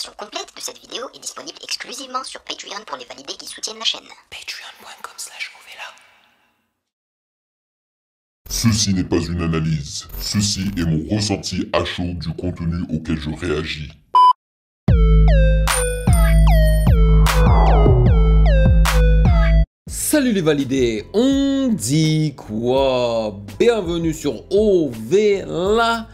version complète de cette vidéo est disponible exclusivement sur Patreon pour les validés qui soutiennent la chaîne. Patreon.com/Ovela. Ceci n'est pas une analyse, ceci est mon ressenti à chaud du contenu auquel je réagis. Salut les validés, on dit quoi? Bienvenue sur Ovela.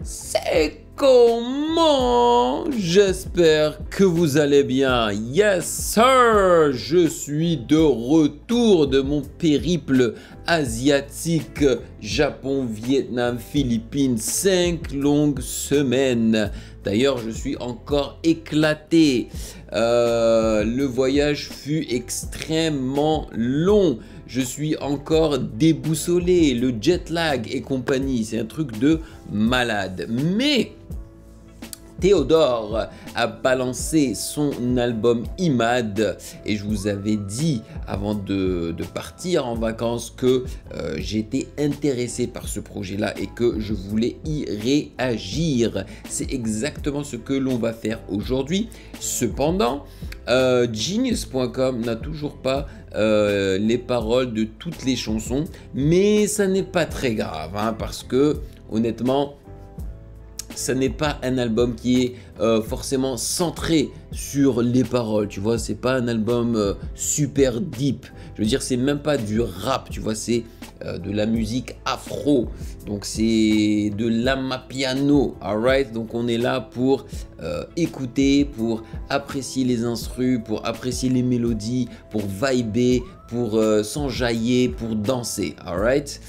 C'est comment? J'espère que vous allez bien. Yes sir, je suis de retour de mon périple asiatique, Japon, Vietnam, Philippines, 5 longues semaines. D'ailleurs, je suis encore éclaté. Le voyage fut extrêmement long. Je suis encore déboussolé. Le jet lag et compagnie, c'est un truc de malade. Mais Théodore a balancé son album Imad et je vous avais dit avant de partir en vacances que j'étais intéressé par ce projet-là et que je voulais y réagir. C'est exactement ce que l'on va faire aujourd'hui. Cependant, Genius.com n'a toujours pas les paroles de toutes les chansons, mais ça n'est pas très grave hein, parce que honnêtement, ça n'est pas un album qui est forcément centré sur les paroles, tu vois, c'est pas un album super deep, je veux dire c'est même pas du rap, tu vois, c'est de la musique afro, donc c'est de l'amapiano, alright, donc on est là pour écouter, pour apprécier les instrus, pour apprécier les mélodies, pour vibrer, pour s'enjailler, pour danser, alright.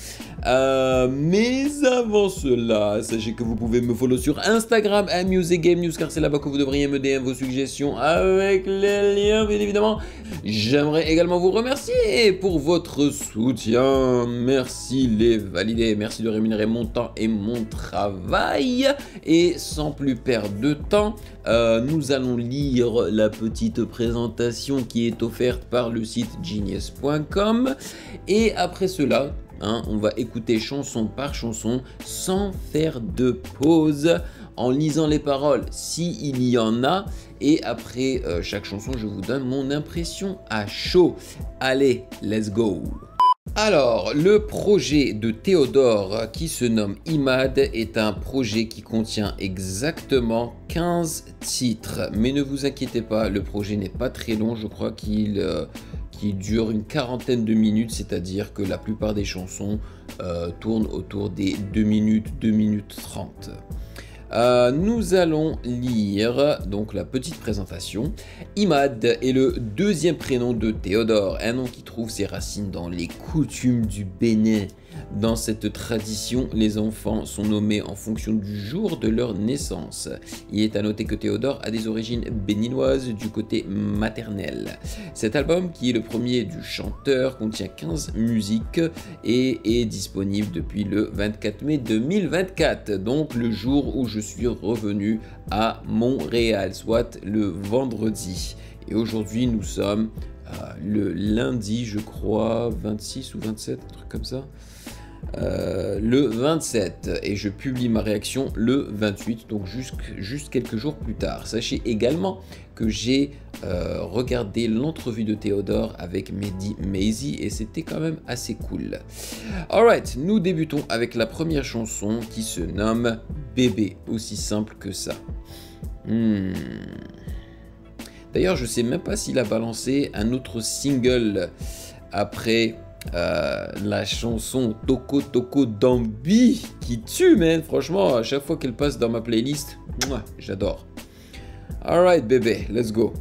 Mais avant cela, sachez que vous pouvez me follow sur Instagram @musicgamenews car c'est là-bas que vous devriez me DM vos suggestions avec les liens bien évidemment. J'aimerais également vous remercier pour votre soutien. Merci les validés, merci de rémunérer mon temps et mon travail. Et sans plus perdre de temps, nous allons lire la petite présentation qui est offerte par le site genius.com et après cela, on va écouter chanson par chanson sans faire de pause, en lisant les paroles s'il y en a. Et après chaque chanson, je vous donne mon impression à chaud. Allez, let's go! Alors, le projet de Théodore qui se nomme Imad est un projet qui contient exactement 15 titres. Mais ne vous inquiétez pas, le projet n'est pas très long, je crois qu'il dure une quarantaine de minutes, c'est-à-dire que la plupart des chansons tournent autour des 2 minutes, 2 minutes 30. Nous allons lire donc la petite présentation. Imad est le deuxième prénom de Théodore, un nom qui trouve ses racines dans les coutumes du Bénin. Dans cette tradition, les enfants sont nommés en fonction du jour de leur naissance. Il est à noter que Théodore a des origines béninoises du côté maternel. Cet album, qui est le premier du chanteur, contient 15 musiques et est disponible depuis le 24 mai 2024, donc le jour où je suis revenu à Montréal, soit le vendredi. Et aujourd'hui, nous sommes le lundi, je crois, 26 ou 27, un truc comme ça. Le 27 et je publie ma réaction le 28, donc juste quelques jours plus tard. Sachez également que j'ai regardé l'entrevue de Théodore avec Mehdi Maizi et c'était quand même assez cool. Alright, nous débutons avec la première chanson qui se nomme Bébé, aussi simple que ça. D'ailleurs, je sais même pas s'il a balancé un autre single après la chanson Toko Toko Dambi qui tue, man. Franchement, à chaque fois qu'elle passe dans ma playlist, j'adore. Alright, bébé, let's go.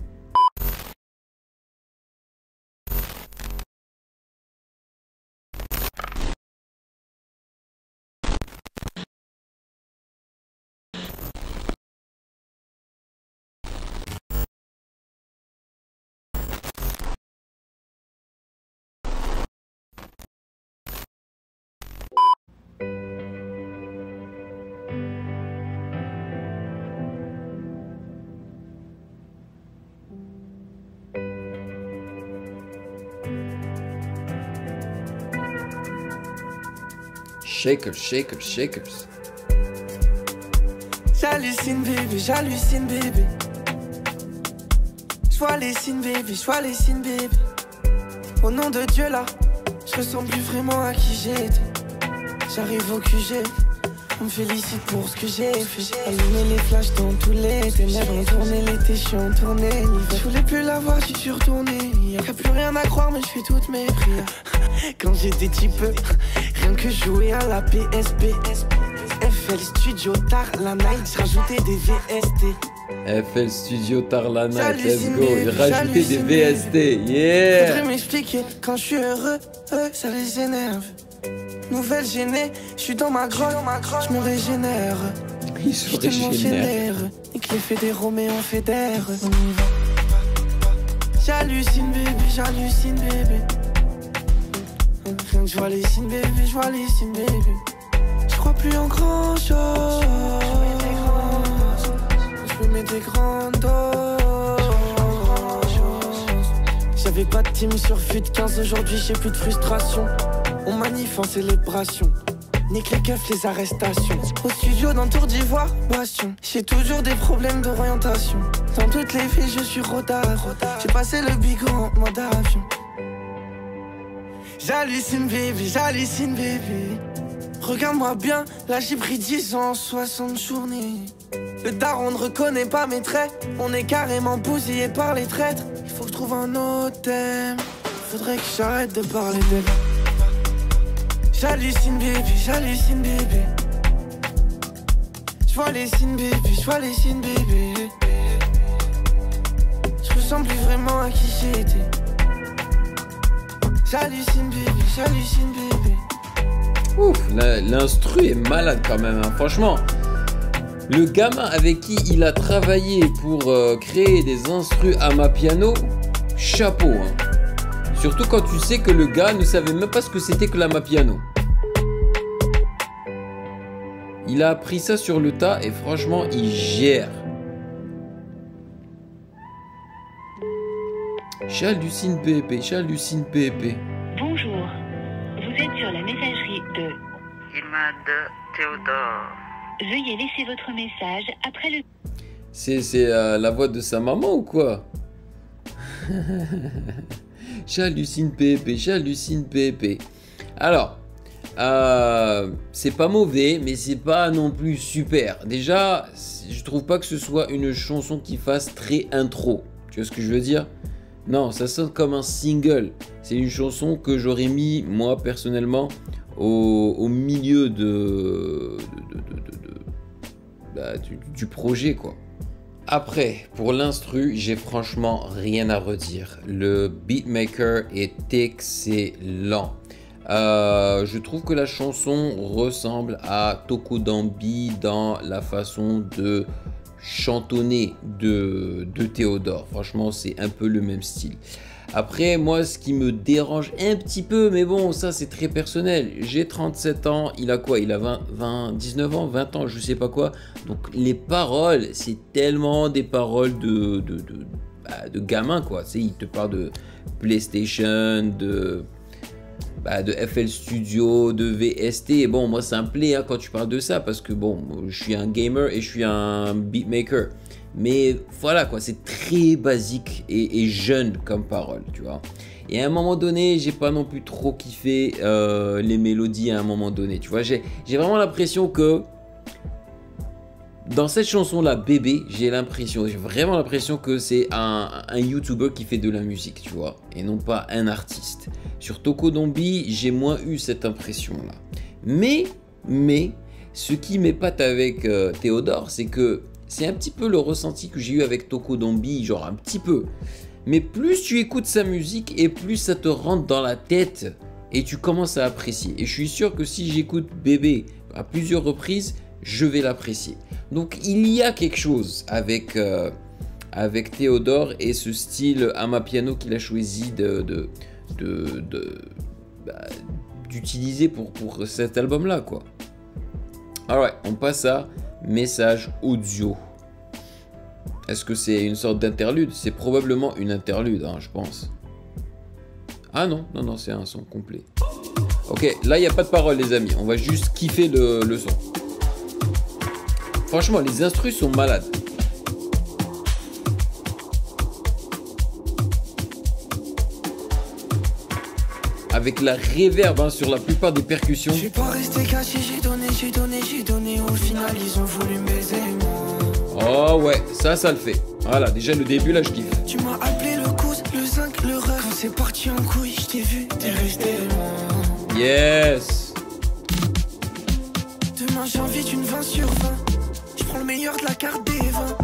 Shakers, shakers, shakers. J'hallucine bébé, j'hallucine bébé. Je vois les signes, baby, je vois les signes, baby. Au nom de Dieu, là, je ressemble plus vraiment à qui j'étais. J'arrive au QG, on me félicite pour ce que j'ai fait. Allumer les flashs dans tous les ténèbres, on tournait l'été, je suis en tournée l'hiver. Je voulais plus la voir, j'y suis retourné. Y'a plus rien à croire, mais je fais toutes mes prières. Quand j'étais petit peu, rien que jouer à la PSP. FL Studio, tard la night, j'rajoutais des VST. FL Studio, tard la night, let's go. Il rajoutait des VST, yeah. Faudrait m'expliquer, quand je suis heureux, ça les énerve. Nouvelle gênée, je suis dans ma grotte, je me régénère. Il se régénère. Et que l'effet des Roméo fédère. On y va. J'hallucine bébé, j'hallucine bébé. Rien que je vois les signes bébé, je vois les signes bébé. Je crois plus en grand chose. Je me mets des grandes doses. J'avais pas de team sur fut 15, aujourd'hui j'ai plus de frustration. On manif en célébration. Nique les keufs, les arrestations. Au studio dans Tour d'Ivoire, passion. J'ai toujours des problèmes d'orientation. Dans toutes les villes, je suis rodard. J'ai passé le bigot en mode avion. J'hallucine baby, j'hallucine baby. Regarde-moi bien, là j'ai pris 10 ans, 60 journées. Le daron ne reconnaît pas mes traits. On est carrément bousillé par les traîtres. Il faut que je trouve un autre thème. Faudrait que j'arrête de parler d'elle. J'hallucine baby, j'hallucine baby. J'vois les signes baby, j'vois les signes baby. J'ressemble plus vraiment à qui j'étais. J'hallucine baby, j'hallucine baby. Ouf, l'instru est malade quand même, hein. Franchement. Le gamin avec qui il a travaillé pour créer des instrus Amapiano, chapeau, hein. Surtout quand tu sais que le gars ne savait même pas ce que c'était que l'Amapiano. Il a appris ça sur le tas et franchement, il gère. J'hallucine PP, j'hallucine PP. Bonjour, vous êtes sur la messagerie de Imad Théodore. Veuillez laisser votre message après le... C'est la voix de sa maman ou quoi? J'hallucine PP, j'hallucine PP. Alors, c'est pas mauvais, mais c'est pas non plus super. Déjà, je trouve pas que ce soit une chanson qui fasse très intro. Tu vois ce que je veux dire? Non, ça sonne comme un single. C'est une chanson que j'aurais mis, moi, personnellement, au milieu du projet, quoi. Après, pour l'instru, j'ai franchement rien à redire. Le beatmaker est excellent. Je trouve que la chanson ressemble à Tokodambi dans la façon de chantonner de Théodore. Franchement, c'est un peu le même style. Après, moi, ce qui me dérange un petit peu, mais bon, ça c'est très personnel. J'ai 37 ans, il a quoi? Il a 19 ans, 20 ans, je sais pas quoi. Donc les paroles, c'est tellement des paroles de gamin, quoi. Tu sais, il te parle de PlayStation, de FL Studio, de VST. Et bon, moi, ça me plaît hein, quand tu parles de ça, parce que bon, je suis un gamer et je suis un beatmaker. Mais voilà quoi, c'est très basique et jeune comme parole, tu vois. Et à un moment donné, j'ai pas non plus trop kiffé les mélodies à un moment donné, tu vois. J'ai vraiment l'impression que dans cette chanson-là, Bébé, j'ai vraiment l'impression que c'est un YouTuber qui fait de la musique, tu vois. Et non pas un artiste. Sur Tokodambi, j'ai moins eu cette impression-là. Mais, ce qui m'épate avec Théodore, c'est que c'est un petit peu le ressenti que j'ai eu avec Tokodambi, genre un petit peu. Mais plus tu écoutes sa musique et plus ça te rentre dans la tête et tu commences à apprécier. Et je suis sûr que si j'écoute Bébé à plusieurs reprises, je vais l'apprécier. Donc il y a quelque chose avec Théodore et ce style Amapiano qu'il a choisi d'utiliser pour cet album-là, quoi. Alright, on passe à message audio. Est-ce que c'est une sorte d'interlude? C'est probablement une interlude, hein, je pense. Ah non, c'est un son complet. Ok, là, il n'y a pas de parole, les amis. On va juste kiffer le son. Franchement, les instrus sont malades. avec la reverb hein, sur la plupart des percussions. Je suis pas resté caché, j'ai donné, au final ils ont voulu me baiser moi. Oh ouais, ça le fait. Voilà, déjà le début là je kiffe. Tu m'as appelé le cousin, le zinc, le ref. Quand c'est parti en couille, je t'ai vu, t'es resté loin. Yes. Demain j'ai envie d'une 20 sur 20. Je prends le meilleur de la carte des 20.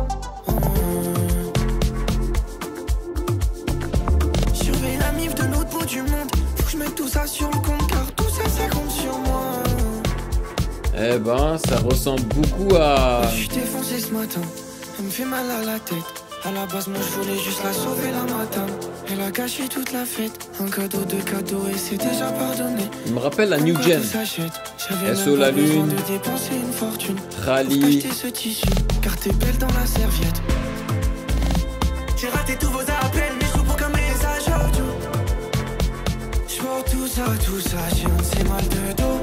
Surveille la mif de l'autre bout du monde. Faut que je mette tout ça sur le compte car tout ça, ça compte sur moi. Eh ben, ça ressemble beaucoup à... Je suis défoncé ce matin, elle me fait mal à la tête. À la base, moi je voulais juste la sauver la matin. Elle a gâché toute la fête. Un cadeau, deux cadeaux et c'est déjà pardonné. Il me rappelle la New Gen. SO la lune, de dépenser une fortune. Rally. Acheter ce tissu, car t'es belle dans la serviette. J'ai raté tous vos appels, mais je joue pour qu'un message audio. J'vois tout ça, j'ai un de ces mal de dos.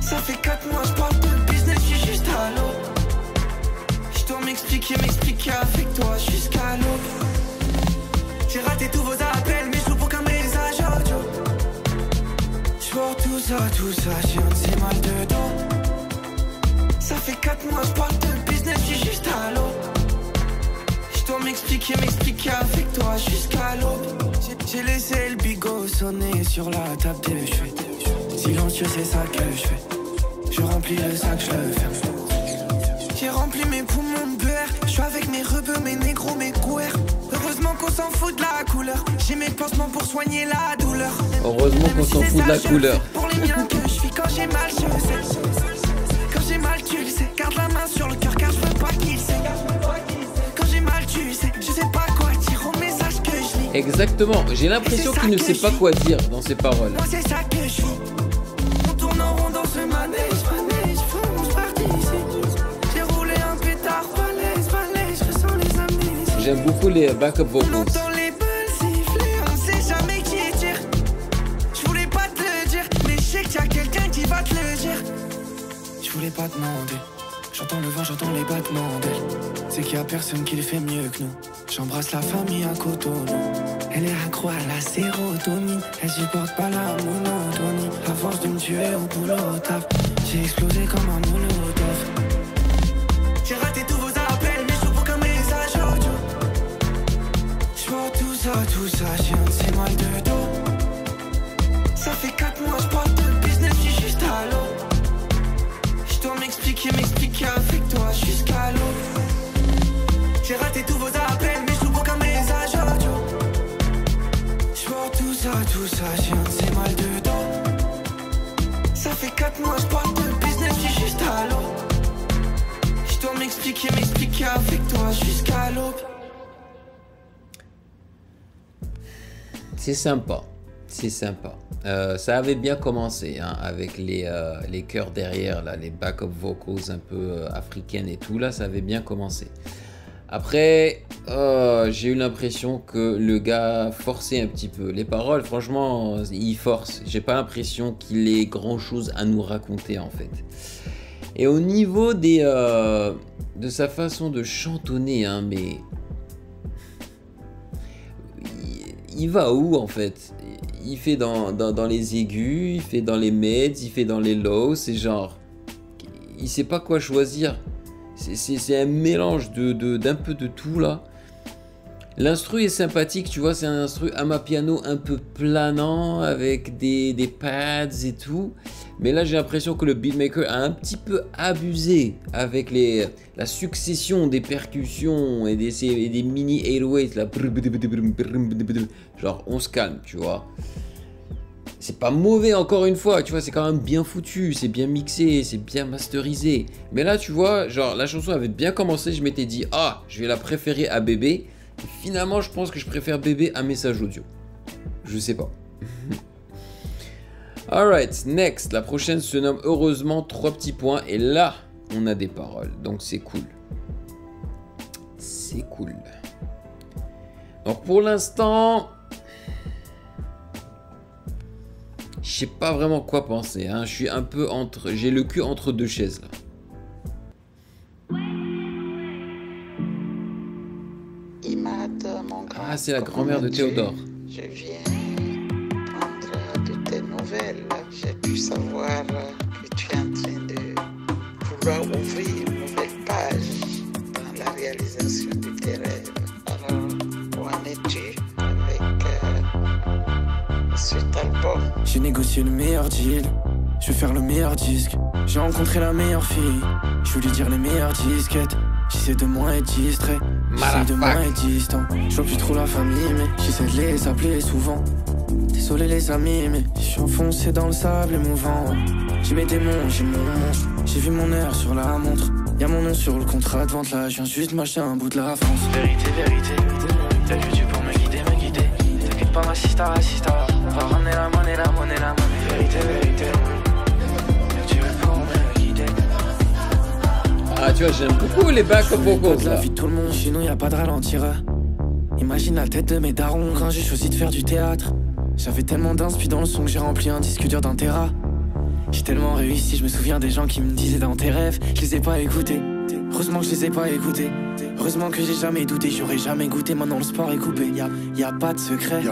Ça fait 4 mois, je parle de business, je suis juste à l'eau. Je dois m'expliquer avec toi jusqu'à l'aube. J'ai raté tous vos appels, mais je joue pour qu'un message audio. J'vois tout ça, j'ai un de ces mal de dos. Ça fait 4 mois, je parle de business, je suis juste à l'eau. Je dois m'expliquer avec toi jusqu'à l'aube. J'ai laissé le bigot sonner sur la table de chevet. Silencieux, c'est ça que je fais. Je remplis le sac, je le ferme. J'ai rempli mes poumons de beurre. Je suis avec mes rebeux, mes négros, mes couers. Heureusement qu'on s'en fout de la couleur. J'ai mes pansements pour soigner la douleur. Heureusement qu'on s'en fout de la couleur. Pour les miens que je suis quand j'ai mal, je sais. Quand j'ai mal, tu le sais. Garde la main sur le cœur car je veux pas qu'il sait. Quand j'ai mal, tu sais. Je sais pas quoi dire au message que je lis. Exactement, j'ai l'impression qu'il ne sait pas quoi dire dans ses paroles. Moi c'est ça que je suis. On tourne en rond dans ce manège, fonce parti ici. J'ai roulé un pétard, balèze, je ressens les amnésies. J'aime beaucoup les backup vocals. On entend les balles siffler, on sait jamais qui tire. Je voulais pas te le dire, mais je sais qu'il y a quelqu'un qui va te le dire. Je voulais pas demander. J'entends le vent, j'entends les battements d'elle. C'est qu'il y a personne qui le fait mieux que nous. J'embrasse la famille à Cotonou. Elle est accro à la sérotonine. Elle supporte pas la monotonie. À force de me tuer au boulot au taf, j'ai explosé comme un molotov. J'ai raté tous vos appels, mais je joue pour qu'un message audio. J'vois tout ça, j'ai un de ces mal de dos. Ça fait 4 mois, je parle de business, je suis juste à l'eau. Je dois m'expliquer avec toi jusqu'à l'aube. J'ai raté tous vos appels, mais je joue pour qu'un message audio. J'vois tout ça, j'ai un de ces mal de dos. Ça fait 4 mois, je parle de business, je suis juste à l'eau. Je dois m'expliquer avec toi jusqu'à l'aube. C'est sympa. C'est sympa. Ça avait bien commencé hein, avec les chœurs derrière, là, les backup vocals un peu africaines et tout. Là, ça avait bien commencé. Après, j'ai eu l'impression que le gars forçait un petit peu. Les paroles, franchement, il force. J'ai pas l'impression qu'il ait grand chose à nous raconter en fait. Et au niveau de sa façon de chantonner, hein, mais il va où en fait? Il fait dans les aigus, il fait dans les mids, il fait dans les lows, c'est genre... Il sait pas quoi choisir. C'est un mélange d'un peu de tout là. L'instru est sympathique, tu vois, c'est un instru amapiano un peu planant avec des pads et tout. Mais là j'ai l'impression que le beatmaker a un petit peu abusé avec la succession des percussions et des mini 808 là. Genre on se calme, tu vois. C'est pas mauvais encore une fois, tu vois, c'est quand même bien foutu, c'est bien mixé, c'est bien masterisé. Mais là tu vois, genre la chanson avait bien commencé, je m'étais dit ah, je vais la préférer à Bébé. Et finalement je pense que je préfère Bébé à Message Audio. Je sais pas. Alright, next, la prochaine se nomme Heureusement 3 petits points et là on a des paroles, donc c'est cool. C'est cool. Donc pour l'instant, je sais pas vraiment quoi penser, hein. Je suis un peu entre, j'ai le cul entre deux chaises là. Ah, c'est la grand-mère de Théodore. Je viens prendre nouvelle, j'ai pu savoir que tu es en train de vouloir ouvrir une nouvelle page dans la réalisation de tes rêves. Alors, où en es-tu avec cet album? J'ai négocié le meilleur deal, je vais faire le meilleur disque. J'ai rencontré la meilleure fille, je voulais dire les meilleures disquettes. J'essaie de moins être distrait, j'essaie de moins être distant. Je vois plus trop la famille, mais j'essaie de les appeler souvent. Désolé les amis, mais je suis enfoncé dans le sable émouvant. J'ai mes démons, j'ai mon monstre. J'ai vu mon heure sur la montre. Y'a mon nom sur le contrat de vente là, je viens juste m'acheter un bout de la France. Vérité, vérité, t'as YouTube pour me guider, me guider. T'inquiète pas ma sista, sista. On va ramener la monnaie, la monnaie, la monnaie. Vérité, vérité, tu veux pour me guider. Ah tu vois, j'aime beaucoup les back vocals là. La vie de tout le monde, chez nous y'a pas de ralentir. Imagine la tête de mes darons quand j'ai choisi de faire du théâtre. J'avais tellement d'inspi dans le son que j'ai rempli un disque dur d'un téra. J'ai tellement réussi, je me souviens des gens qui me disaient dans tes rêves, je les ai pas écoutés. Heureusement que je les ai pas écoutés. Heureusement que j'ai jamais douté, j'aurais jamais goûté. Maintenant le sport est coupé, y a pas de secret.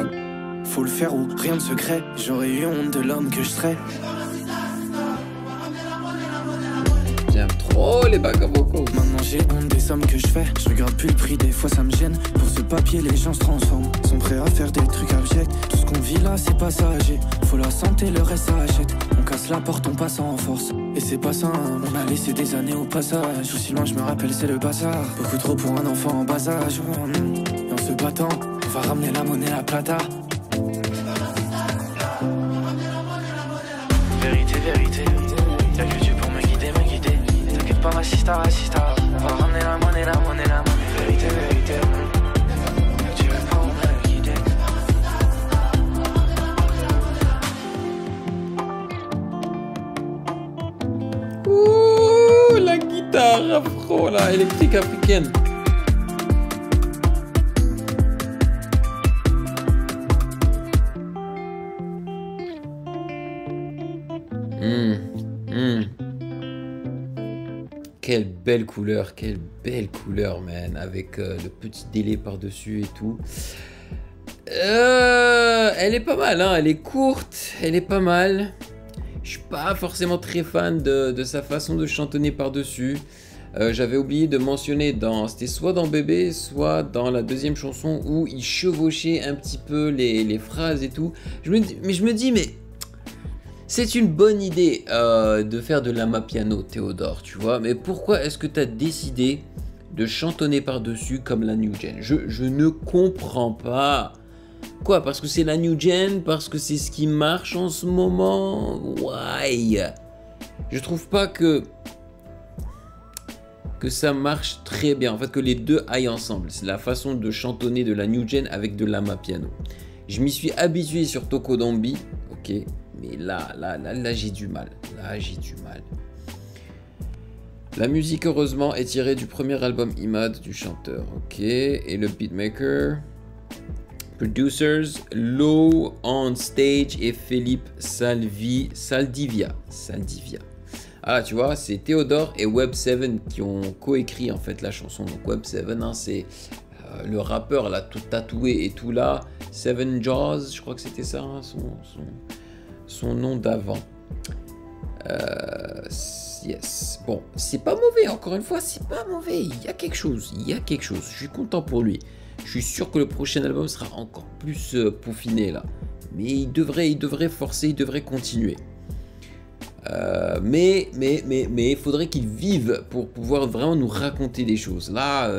Faut le faire ou rien de secret. J'aurais eu honte de l'homme que je serais. J'aime trop les back vocals. Maintenant j'ai honte des sommes que je fais. Je regarde plus le prix, des fois ça me gêne. Pour ce papier les gens se transforment, sont prêts à faire des trucs abjects. Tout ce qu'on vit là c'est passager. Faut la santé, le reste ça achète. On casse la porte, on passe en force. Et c'est pas ça, hein. On a laissé des années au passage. Aussi loin je me rappelle c'est le bazar. Beaucoup trop pour un enfant en bas âge. Et en se battant, on va ramener la monnaie à plata. Vérité, vérité, y'a que Dieu pour me guider, me guider. T'inquiète pas ma sista, sista. On va ramener la monnaie, la monnaie, la monnaie. Vérité, vérité, tu veux pour me guider. Ouh, la guitare afro là, électrique africaine. Quelle belle couleur, man, avec le petit délai par-dessus et tout. Elle est pas mal, hein, elle est courte, elle est pas mal. Je suis pas forcément très fan de sa façon de chantonner par-dessus. J'avais oublié de mentionner, c'était soit dans Bébé, soit dans la deuxième chanson où il chevauchait un petit peu les phrases et tout. Je me dis, mais c'est une bonne idée de faire de l'amapiano, Théodore, tu vois. Mais pourquoi est-ce que tu as décidé de chantonner par-dessus comme la New Gen? Je ne comprends pas. Quoi? Parce que c'est la New Gen? Parce que c'est ce qui marche en ce moment? Why? Je trouve pas que ça marche très bien. En fait, que les deux aillent ensemble. C'est la façon de chantonner de la New Gen avec de l'amapiano. Je m'y suis habitué sur Tokodambi, ok. Mais là, j'ai du mal. Là, j'ai du mal. La musique, heureusement, est tirée du premier album Imad du chanteur. Ok. Et le beatmaker. Producers, Low on Stage et Philippe Saldivia. Ah, tu vois, c'est Théodore et Web7 qui ont coécrit en fait la chanson. Donc Web7, hein, c'est le rappeur là, tout tatoué et tout là. Seven Jaws, je crois que c'était ça, hein, son nom d'avant. Yes. Bon, c'est pas mauvais, encore une fois, c'est pas mauvais. Il y a quelque chose. Je suis content pour lui. Je suis sûr que le prochain album sera encore plus peaufiné là. Mais il devrait forcer, il devrait continuer. Mais il faudrait qu'il vive pour pouvoir vraiment nous raconter des choses. Là,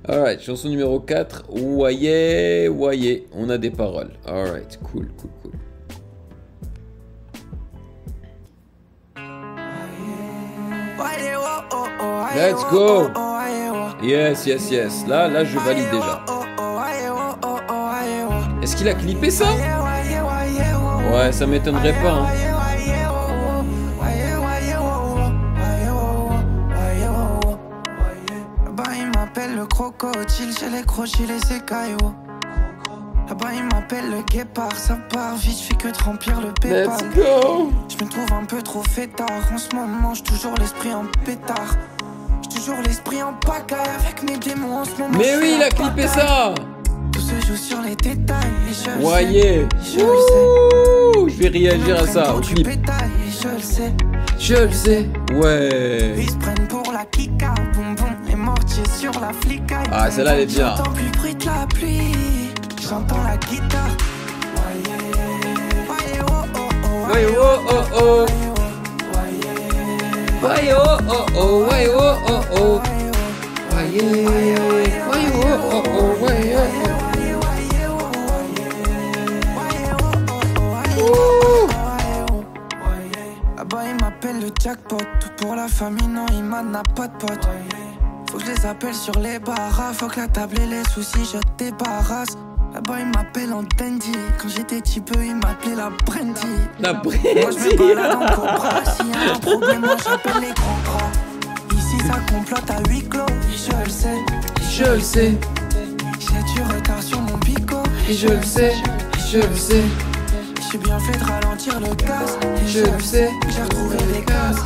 alright, chanson numéro 4. Voyez, on a des paroles. Alright, cool. Let's go. Yes. Là, je valide déjà. Est-ce qu'il a clippé ça? Ouais, ça m'étonnerait pas. Hein. Là-bas, il m'appelle le crocodile, j'ai les crocodiles et ses cailloux. Là-bas, il m'appelle le guépard, ça part vite, je fais que de remplir le pétard. Let's go. Je me trouve un peu trop fêtard, en ce moment, j'ai toujours l'esprit en pétard. J'ai toujours l'esprit en pagaille avec mes démons en ce moment. Mais oui, il a clippé ça. Tous ceux joue sur les détails. Et je le sais, Voyez. je le sais. Je vais réagir à ça au Du clip. pétale, et je le sais. Je le sais. Ouais. Ils se prennent pour la kika, boum boum, et mortier sur la flicaille. Ah, celle-là, elle est bien. J'entends plus le bruit de la pluie, j'entends la guitare. Voyez, oh oh oh, Ouais, oh oh oh. Ouais, oh oh oh. Ouais, oh oh oh. Ouais, oh oh oh. Ouais, Là-bas il m'appelle le jackpot. Tout pour la famille, non il n'a pas de pote. Faut que je les appelle sur les barras. Faut que la table et les soucis je débarrasse. Là-bas il m'appelle en dandy. Quand j'étais petit peu il m'appelait la Brandy. la Moi je me balade en cobra. S'il y a un problème moi j'appelle les grands bras. Ici ça complote à huis clos. Je le sais, Je le sais. j'ai du retard sur mon pico. Et je le sais. Je le sais. J'ai bien fait de ralentir le gaz. Et Je le sais. j'ai retrouvé les gaz.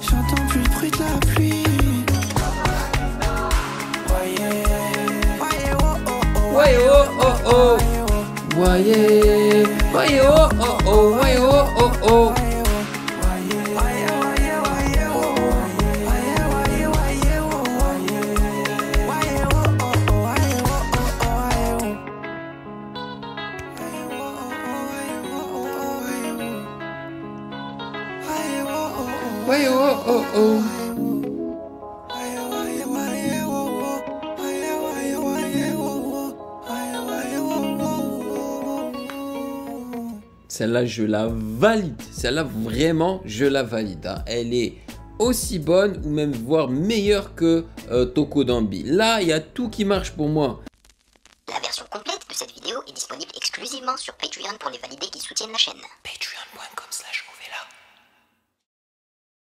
J'entends plus le bruit de la pluie. Voyez, voyez, oh oh oh. Ouais, oh oh oh. Voyez. Ouais, oh oh oh. Ouais, oh oh oh. Ouais, oh oh oh. Celle-là, je la valide. Celle-là, vraiment, je la valide. Hein. Elle est aussi bonne ou même voire meilleure que Tokodambi. Là, il y a tout qui marche pour moi. La version complète de cette vidéo est disponible exclusivement sur Patreon pour les validés qui soutiennent la chaîne. Patreon.com/Ovela.